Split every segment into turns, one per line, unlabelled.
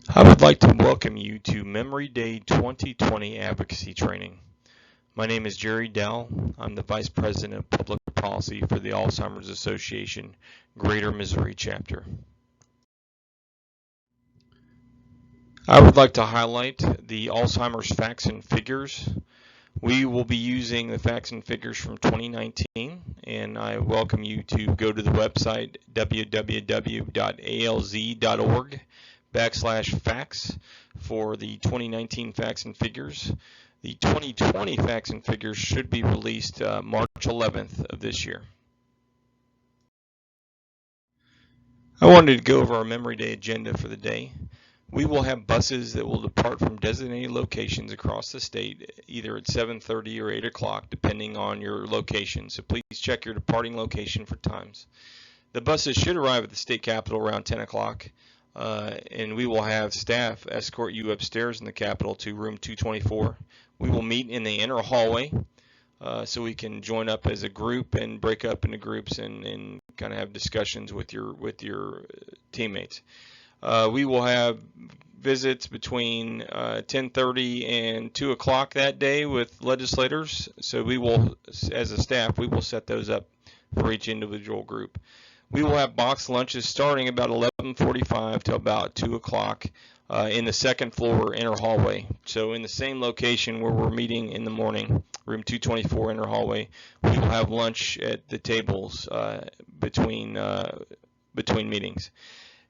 I would like to welcome you to Memory Day 2020 Advocacy Training. My name is Jerry Dell. I'm the Vice President of Public Policy for the Alzheimer's Association Greater Missouri Chapter. I would like to highlight the Alzheimer's facts and figures. We will be using the facts and figures from 2019, and I welcome you to go to the website www.alz.org/facts for the 2019 facts and figures. The 2020 facts and figures should be released March 11th of this year. I wanted to go over our Memory Day agenda for the day. We will have buses that will depart from designated locations across the state, either at 7:30 or 8 o'clock, depending on your location. So please check your departing location for times. The buses should arrive at the state capitol around 10 o'clock, and we will have staff escort you upstairs in the capitol to room 224. We will meet in the inner hallway so we can join up as a group and break up into groups and kind of have discussions with your teammates. We will have visits between 10:30 and 2 o'clock that day with legislators. So we will, as a staff, we will set those up for each individual group. We will have boxed lunches starting about 11:45 to about 2 o'clock in the second floor inner hallway. So in the same location where we're meeting in the morning, room 224 inner hallway, we will have lunch at the tables between meetings.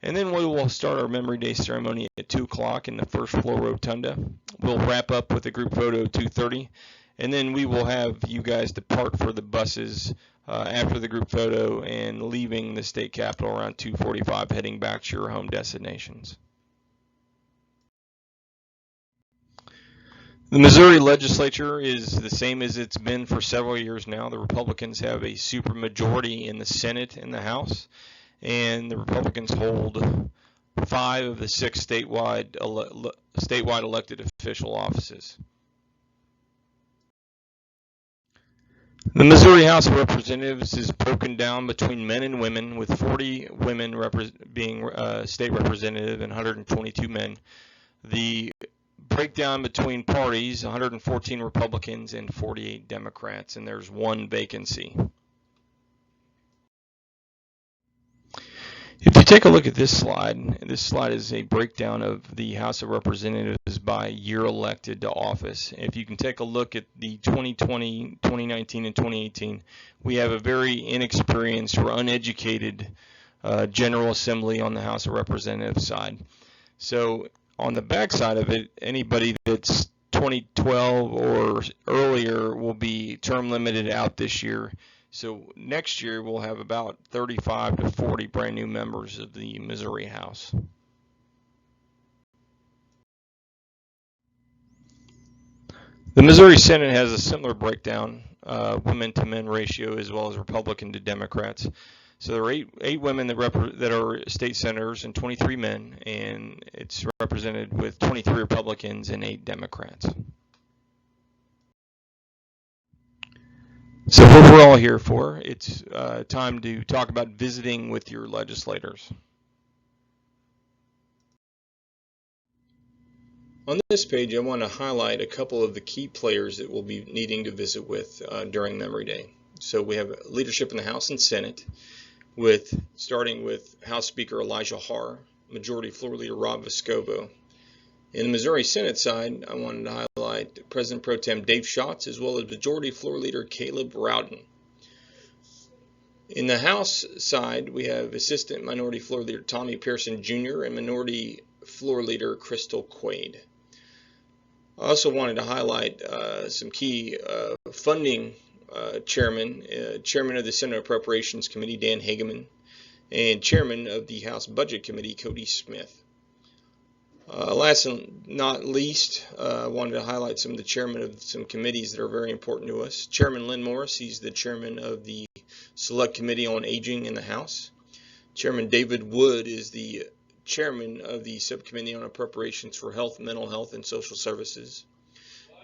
And then we will start our Memory Day ceremony at 2 o'clock in the first floor rotunda. We'll wrap up with a group photo at 2:30, and then we will have you guys depart for the buses after the group photo and leaving the state capitol around 2:45, heading back to your home destinations. The Missouri legislature is the same as it's been for several years now. The Republicans have a supermajority in the Senate and the House, and the Republicans hold 5 of the 6 statewide elected official offices. The Missouri House of Representatives is broken down between men and women, with 40 women being state representative and 122 men. The breakdown between parties, 114 Republicans and 48 Democrats, and there's 1 vacancy. If you take a look at this slide is a breakdown of the House of Representatives by year elected to office. If you can take a look at the 2020, 2019, and 2018, we have a very inexperienced or uneducated General Assembly on the House of Representatives side. So on the back side of it, anybody that's 2012 or earlier will be term limited out this year. So next year we'll have about 35 to 40 brand new members of the Missouri House. The Missouri Senate has a similar breakdown, women to men ratio, as well as Republican to Democrats. So there are eight women that are state senators and 23 men, and it's represented with 23 Republicans and 8 Democrats. So what we're all here for, it's time to talk about visiting with your legislators. On this page, I want to highlight a couple of the key players that we'll be needing to visit with during Memory Day. So we have leadership in the House and Senate, starting with House Speaker Elijah Harr, Majority Floor Leader Rob Vescovo. In the Missouri Senate side, I wanted to highlight President Pro Tem Dave Schatz, as well as Majority Floor Leader Caleb Rowden. In the House side, we have Assistant Minority Floor Leader Tommy Pearson Jr. and Minority Floor Leader Crystal Quaid. I also wanted to highlight some key funding chairman of the Senate Appropriations Committee, Dan Hageman, and Chairman of the House Budget Committee, Cody Smith. Last and not least, I wanted to highlight some of the chairmen of some committees that are very important to us. Chairman Lynn Morris, he's the chairman of the Select Committee on Aging in the House. Chairman David Wood is the chairman of the Subcommittee on Appropriations for Health, Mental Health, and Social Services.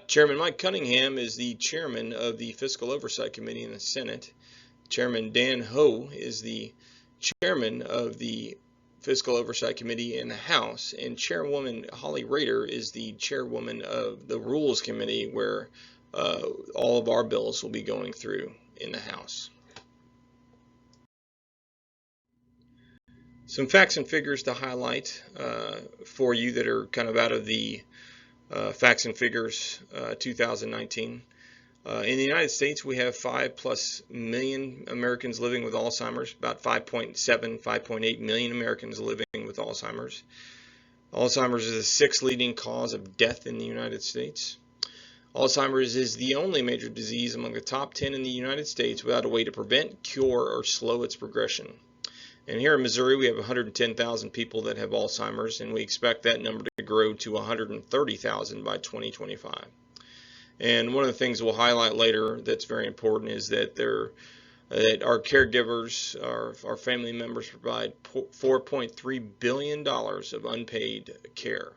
Chairman Mike Cunningham is the chairman of the Fiscal Oversight Committee in the Senate. Chairman Dan Ho is the chairman of the Fiscal Oversight Committee in the House, and Chairwoman Holly Rader is the chairwoman of the Rules Committee, where all of our bills will be going through in the House. Some facts and figures to highlight for you that are kind of out of the facts and figures 2019. In the United States, we have 5+ million Americans living with Alzheimer's, about 5.7, 5.8 million Americans living with Alzheimer's. Alzheimer's is the 6th leading cause of death in the United States. Alzheimer's is the only major disease among the top 10 in the United States without a way to prevent, cure, or slow its progression. And here in Missouri, we have 110,000 people that have Alzheimer's, and we expect that number to grow to 130,000 by 2025. And one of the things we'll highlight later that's very important is that our caregivers, our family members, provide $4.3 billion of unpaid care.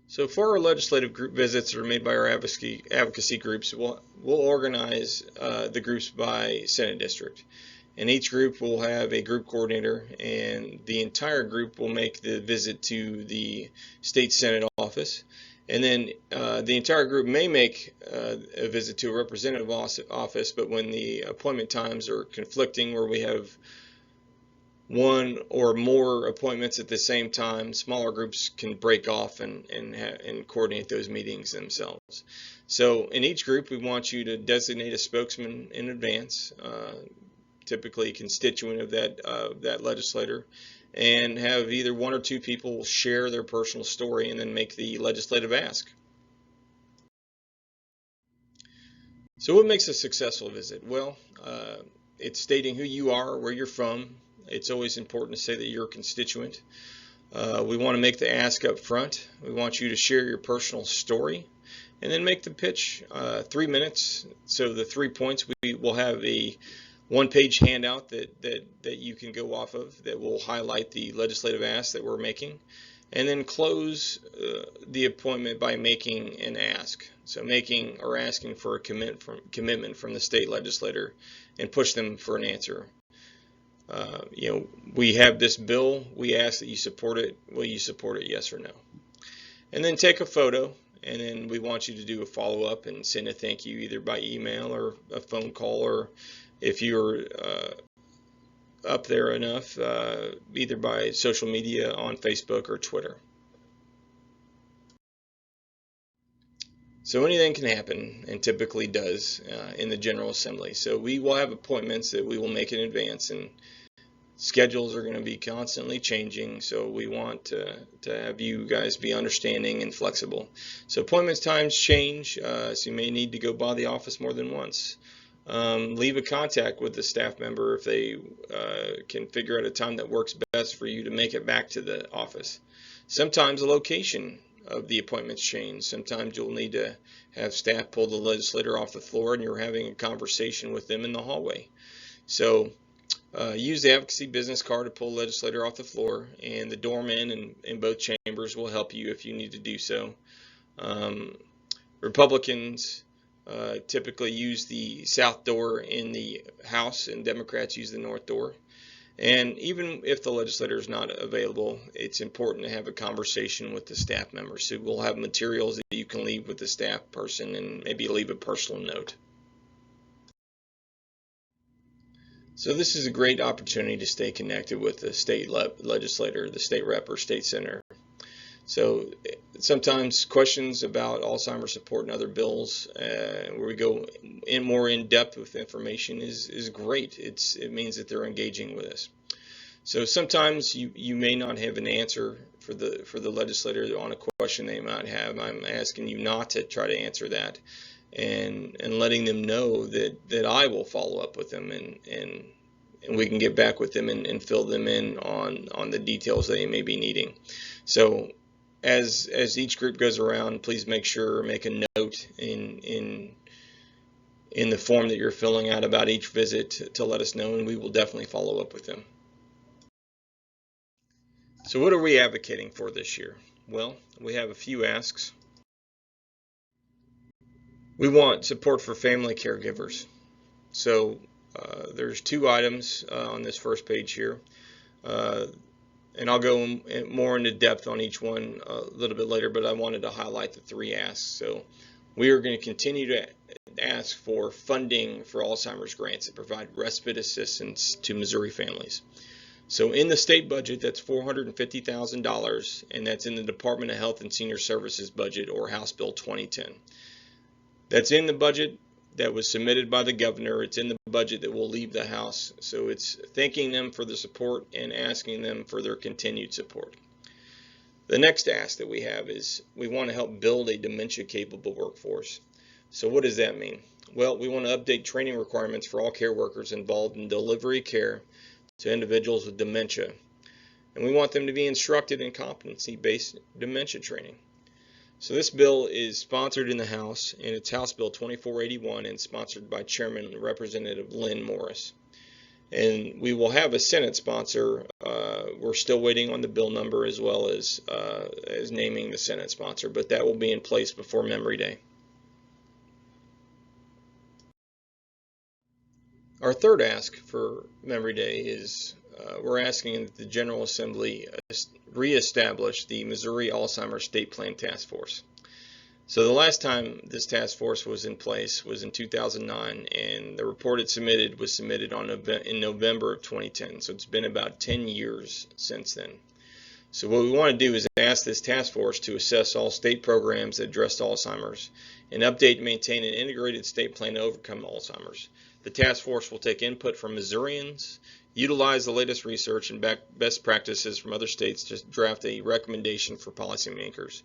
So for our legislative group visits that are made by our advocacy groups, we'll organize the groups by Senate district. And each group will have a group coordinator, and the entire group will make the visit to the state Senate office. And then the entire group may make a visit to a representative office, but when the appointment times are conflicting, where we have one or more appointments at the same time, smaller groups can break off and coordinate those meetings themselves. So in each group, we want you to designate a spokesman in advance, typically a constituent of that legislator, and have either one or two people share their personal story and then make the legislative ask. So what makes a successful visit? Well, it's stating who you are, where you're from. It's always important to say that you're a constituent. We want to make the ask up front. We want you to share your personal story and then make the pitch 3 minutes. So the 3 points, we will have a one-page handout that you can go off of that will highlight the legislative ask that we're making, and then close the appointment by making an ask. So making or asking for a commitment from the state legislator and push them for an answer. We have this bill. We ask that you support it. Will you support it, yes or no? And then take a photo, and then we want you to do a follow-up and send a thank you either by email or a phone call, or if you're up there enough, either by social media on Facebook or Twitter. So anything can happen, and typically does in the General Assembly. So we will have appointments that we will make in advance, and schedules are going to be constantly changing, so we want to have you guys be understanding and flexible. So appointments times change, so you may need to go by the office more than once. Leave a contact with the staff member if they can figure out a time that works best for you to make it back to the office. Sometimes the location of the appointments change. Sometimes you'll need to have staff pull the legislator off the floor and you're having a conversation with them in the hallway. So use the advocacy business card to pull the legislator off the floor, and the doorman in both chambers will help you if you need to do so. Republicans typically use the south door in the House, and Democrats use the north door. And even if the legislator is not available, it's important to have a conversation with the staff members. So we'll have materials that you can leave with the staff person and maybe leave a personal note. So this is a great opportunity to stay connected with the state legislator, the state rep or state senator. So sometimes questions about Alzheimer's support and other bills where we go more in depth with information is great. It means that they're engaging with us. So sometimes you may not have an answer for the legislator on a question they might have. I'm asking you not to try to answer that, and letting them know that I will follow up with them and we can get back with them and fill them in on the details they may be needing. So as each group goes around, please make a note in the form that you're filling out about each visit to let us know, and we will definitely follow up with them. So what are we advocating for this year? Well, we have a few asks. We want support for family caregivers. So there's two items on this first page here, and I'll go more into depth on each one a little bit later, but I wanted to highlight the three asks. So we are going to continue to ask for funding for Alzheimer's grants that provide respite assistance to Missouri families. So in the state budget, that's $450,000, and that's in the Department of Health and Senior Services budget, or House Bill 2010. That's in the budget that was submitted by the governor. It's in the budget that will leave the House. So it's thanking them for the support and asking them for their continued support. The next ask that we have is we want to help build a dementia-capable workforce. So what does that mean? Well, we want to update training requirements for all care workers involved in delivery care to individuals with dementia. And we want them to be instructed in competency-based dementia training. So this bill is sponsored in the House, and it's House Bill 2481 and sponsored by Chairman Representative Lynn Morris. And we will have a Senate sponsor. We're still waiting on the bill number as well as naming the Senate sponsor, but that will be in place before Memory Day. Our third ask for Memory Day is we're asking that the General Assembly reestablish the Missouri Alzheimer's State Plan Task Force. So the last time this task force was in place was in 2009, and the report it submitted was submitted in November of 2010. So it's been about 10 years since then. So what we want to do is ask this task force to assess all state programs that address Alzheimer's and update and maintain an integrated state plan to overcome Alzheimer's. The task force will take input from Missourians, utilize the latest research and best practices from other states to draft a recommendation for policymakers.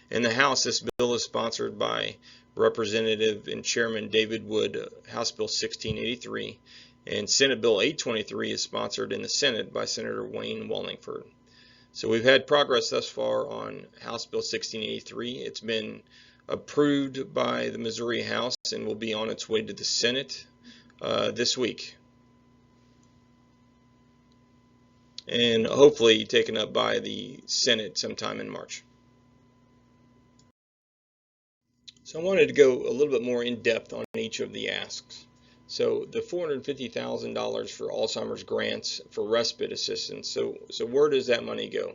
In the House, this bill is sponsored by Representative and Chairman David Wood, House Bill 1683, and Senate Bill 823 is sponsored in the Senate by Senator Wayne Wallingford. So we've had progress thus far on House Bill 1683. It's been approved by the Missouri House and will be on its way to the Senate this week, and hopefully taken up by the Senate sometime in March. So I wanted to go a little bit more in depth on each of the asks. So the $450,000 for Alzheimer's grants for respite assistance. So where does that money go?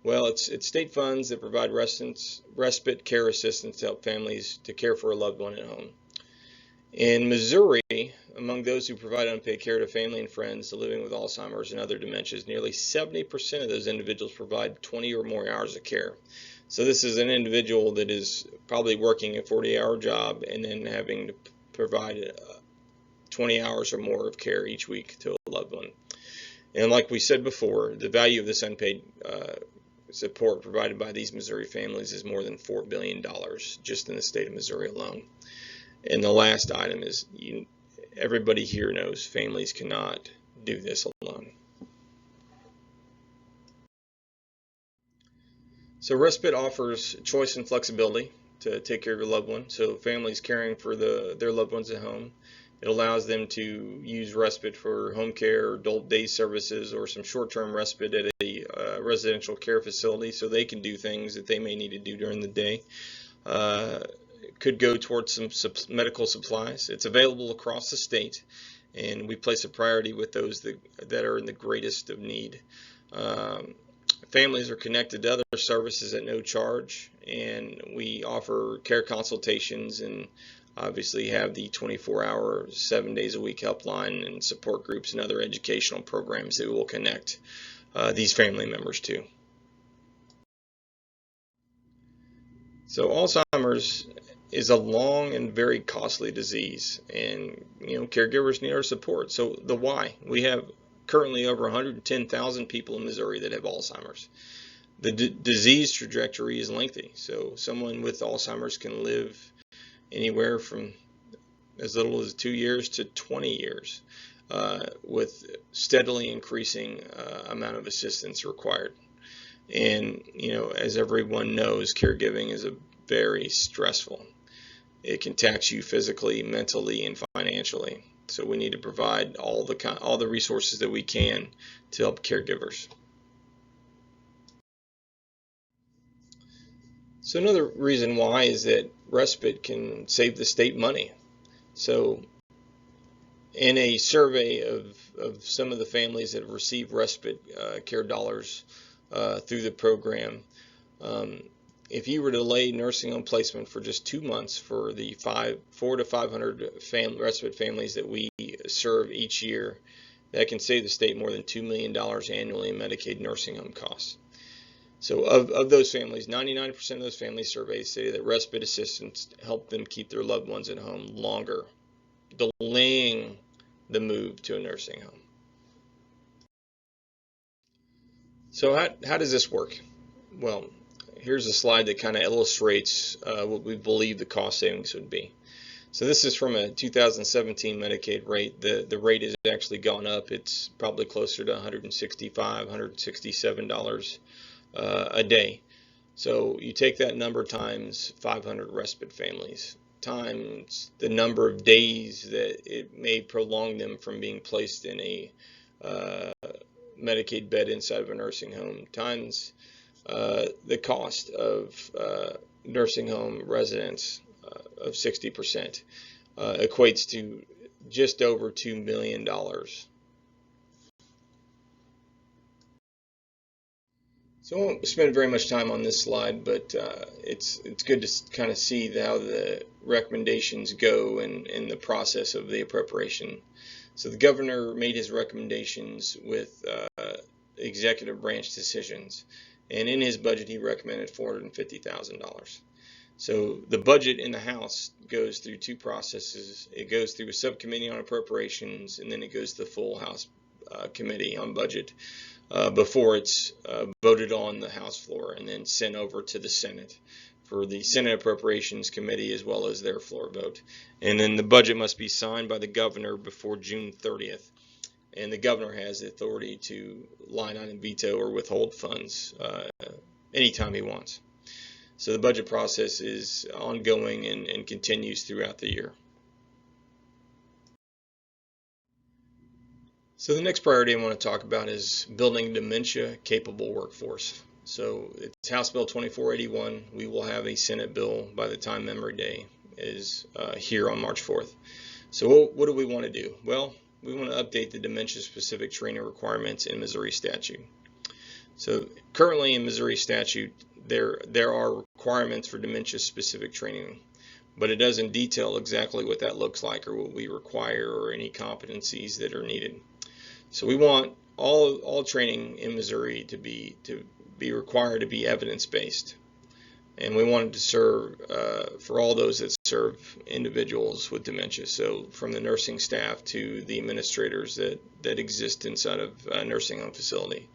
Well, it's state funds that provide respite care assistance to help families to care for a loved one at home. In Missouri, among those who provide unpaid care to family and friends living with Alzheimer's and other dementias, nearly 70% of those individuals provide 20 or more hours of care. So this is an individual that is probably working a 40-hour job and then having to provide 20 hours or more of care each week to a loved one. And like we said before, the value of this unpaid support provided by these Missouri families is more than $4 billion just in the state of Missouri alone. And the last item is everybody here knows families cannot do this alone. So respite offers choice and flexibility to take care of your loved one. So families caring for their loved ones at home, it allows them to use respite for home care, adult day services, or some short-term respite at a residential care facility, so they can do things that they may need to do during the day. It could go towards some medical supplies. It's available across the state, and we place a priority with those that are in the greatest of need. Families are connected to other services at no charge, and we offer care consultations and obviously have the 24-hour, 7 days a week helpline and support groups and other educational programs that will connect these family members to. So Alzheimer's is a long and very costly disease, and caregivers need our support. So the why: we have currently over 110,000 people in Missouri that have Alzheimer's. The disease trajectory is lengthy, so someone with Alzheimer's can live anywhere from as little as 2 years to 20 years with steadily increasing amount of assistance required. And as everyone knows, caregiving is very stressful. It can tax you physically, mentally, and financially. So we need to provide all the resources that we can to help caregivers. So another reason why is that respite can save the state money. So In a survey of some of the families that have received respite care dollars through the program, if you were to delay nursing home placement for just 2 months for the 400 to 500 respite families that we serve each year, that can save the state more than $2 million annually in Medicaid nursing home costs. So of those families, 99% of those families surveyed say that respite assistance help them keep their loved ones at home longer, delaying the move to a nursing home. So how does this work? Well, here's a slide that kind of illustrates what we believe the cost savings would be. So this is from a 2017 Medicaid rate. The rate has actually gone up. It's probably closer to $165, $167 a day. So you take that number times 500 respite families times the number of days that it may prolong them from being placed in a Medicaid bed inside of a nursing home times the cost of nursing home residents of 60% equates to just over $2 million. So I won't spend very much time on this slide, but it's good to kind of see how the recommendations go in the process of the appropriation. So the governor made his recommendations with executive branch decisions, and in his budget he recommended $450,000. So the budget in the House goes through two processes. It goes through a subcommittee on appropriations, and then it goes to the full House committee on budget before it's voted on the House floor and then sent over to the Senate for the Senate Appropriations Committee as well as their floor vote. And then the budget must be signed by the governor before June 30th. And the governor has the authority to line item veto or withhold funds anytime he wants. So the budget process is ongoing and continues throughout the year. So the next priority I want to talk about is building a dementia-capable workforce. So it's House Bill 2481. We will have a Senate bill by the time Memory Day is here on March 4th. So what do we want to do? Well, we want to update the dementia-specific training requirements in Missouri statute. So currently in Missouri statute, there are requirements for dementia-specific training, but it doesn't detail exactly what that looks like or what we require or any competencies that are needed. So we want all training in Missouri to be required to be evidence-based, and we want it to serve for all those that serve individuals with dementia. So from the nursing staff to the administrators that exist inside of a nursing home facility.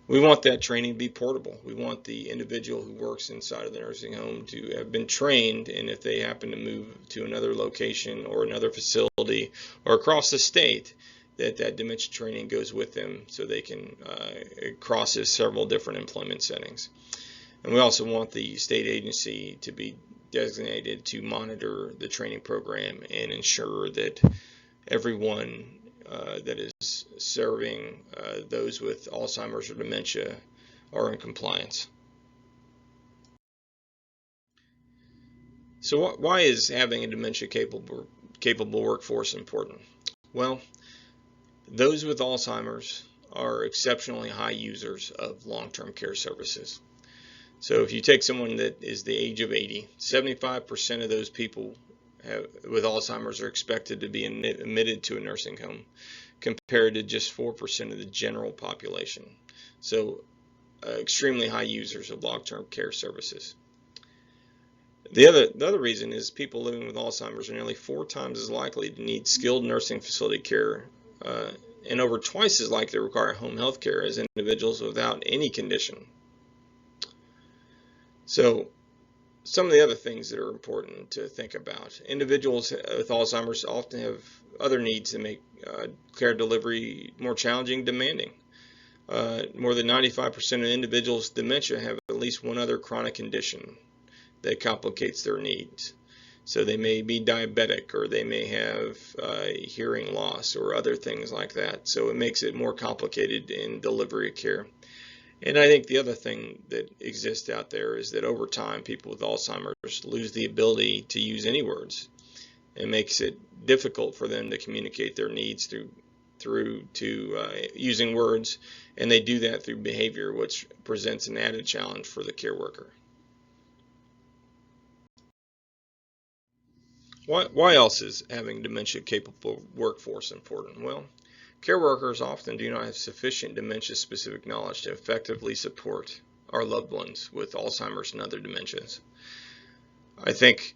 We want that training to be portable. We want the individual who works inside of the nursing home to have been trained, and if they happen to move to another location or another facility or across the state, that dementia training goes with them so they can cross several different employment settings. And we also want the state agency to be designated to monitor the training program and ensure that everyone that is serving those with Alzheimer's or dementia are in compliance. So why is having a dementia-capable workforce important? Well, those with Alzheimer's are exceptionally high users of long-term care services. So if you take someone that is the age of 80, 75% of those people with Alzheimer's are expected to be admitted to a nursing home, compared to just 4% of the general population. So extremely high users of long-term care services. The other reason is people living with Alzheimer's are nearly 4 times as likely to need skilled nursing facility care and over twice as likely to require home health care as individuals without any condition. So some of the other things that are important to think about. Individuals with Alzheimer's often have other needs that make care delivery more challenging, demanding. More than 95% of individuals with dementia have at least one other chronic condition that complicates their needs. So they may be diabetic, or they may have hearing loss or other things like that. So it makes it more complicated in delivery of care. And I think the other thing that exists out there is that over time, people with Alzheimer's lose the ability to use any words. It makes it difficult for them to communicate their needs through using words, and they do that through behavior, which presents an added challenge for the care worker. Why else is having dementia-capable workforce important? Well, care workers often do not have sufficient dementia-specific knowledge to effectively support our loved ones with Alzheimer's and other dementias. I think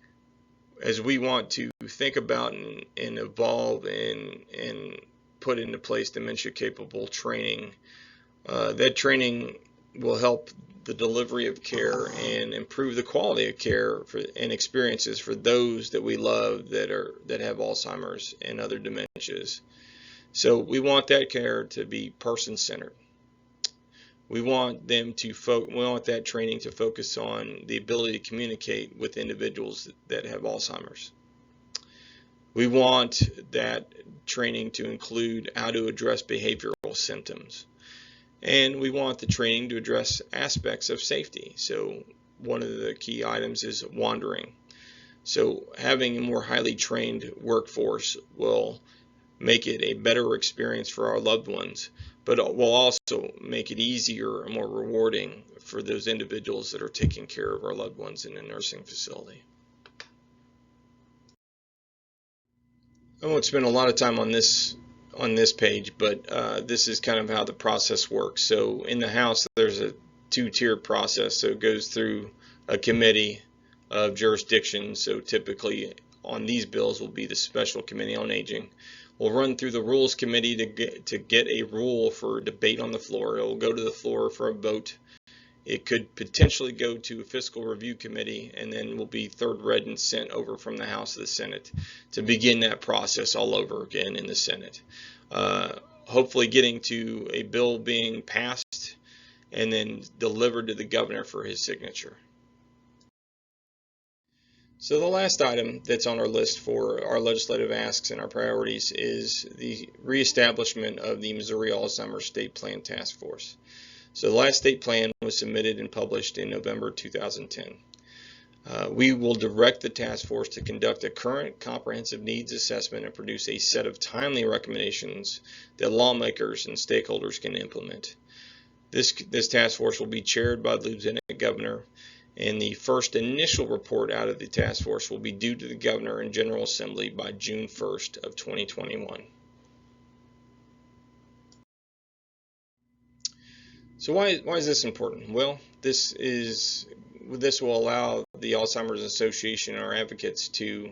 as we want to think about and evolve and put into place dementia-capable training, that training will help the delivery of care and improve the quality of care and experiences for those that we love that have Alzheimer's and other dementias. So we want that care to be person-centered. We want that training to focus on the ability to communicate with individuals that have Alzheimer's. We want that training to include how to address behavioral symptoms. And we want the training to address aspects of safety. So one of the key items is wandering. So having a more highly trained workforce will make it a better experience for our loved ones, but it will also make it easier and more rewarding for those individuals that are taking care of our loved ones in a nursing facility. I won't spend a lot of time on this page, but this is kind of how the process works. So in the House, there's a two-tiered process. So it goes through a committee of jurisdiction. So typically on these bills will be the Special Committee on Aging. We'll run through the Rules Committee to get a rule for debate on the floor. It will go to the floor for a vote. It could potentially go to a Fiscal Review Committee, and then will be third read and sent over from the House to the Senate to begin that process all over again in the Senate. Hopefully getting to a bill being passed and then delivered to the governor for his signature. So the last item that's on our list for our legislative asks and our priorities is the reestablishment of the Missouri Alzheimer's State Plan Task Force. So the last state plan was submitted and published in November 2010. We will direct the task force to conduct a current comprehensive needs assessment and produce a set of timely recommendations that lawmakers and stakeholders can implement. This task force will be chaired by the Lieutenant Governor, and the first initial report out of the task force will be due to the Governor and General Assembly by June 1st of 2021. So why is this important? Well, this will allow the Alzheimer's Association and our advocates to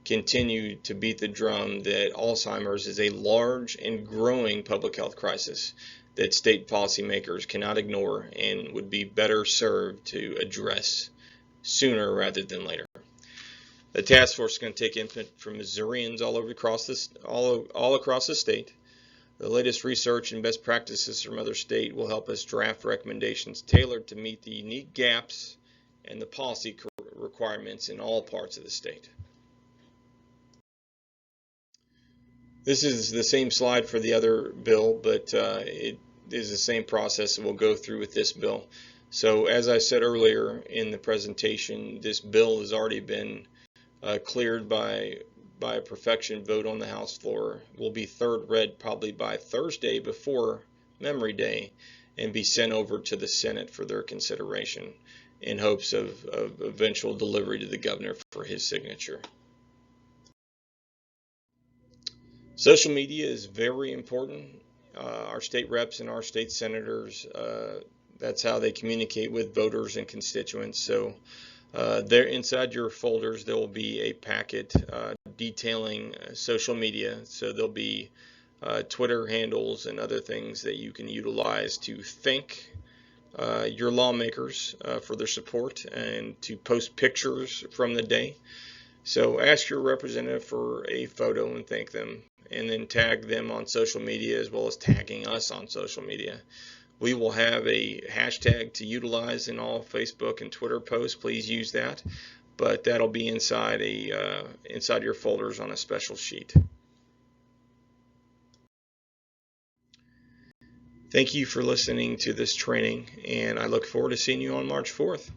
continue to beat the drum that Alzheimer's is a large and growing public health crisis that state policymakers cannot ignore and would be better served to address sooner rather than later. The task force is going to take input from Missourians all across the state. The latest research and best practices from other states will help us draft recommendations tailored to meet the unique gaps and the policy requirements in all parts of the state. This is the same slide for the other bill, but it is the same process that we'll go through with this bill. So as I said earlier in the presentation, this bill has already been cleared by a perfection vote on the House floor, will be third read probably by Thursday before Memory Day, and be sent over to the Senate for their consideration in hopes of eventual delivery to the governor for his signature. Social media is very important. Our state reps and our state senators, that's how they communicate with voters and constituents. So there inside your folders there will be a packet detailing social media. So there'll be Twitter handles and other things that you can utilize to thank your lawmakers for their support and to post pictures from the day. So ask your representative for a photo and thank them, and then tag them on social media as well as tagging us on social media. We will have a hashtag to utilize in all Facebook and Twitter posts. Please use that, but that'll be inside your folders on a special sheet. Thank you for listening to this training, and I look forward to seeing you on March 4th.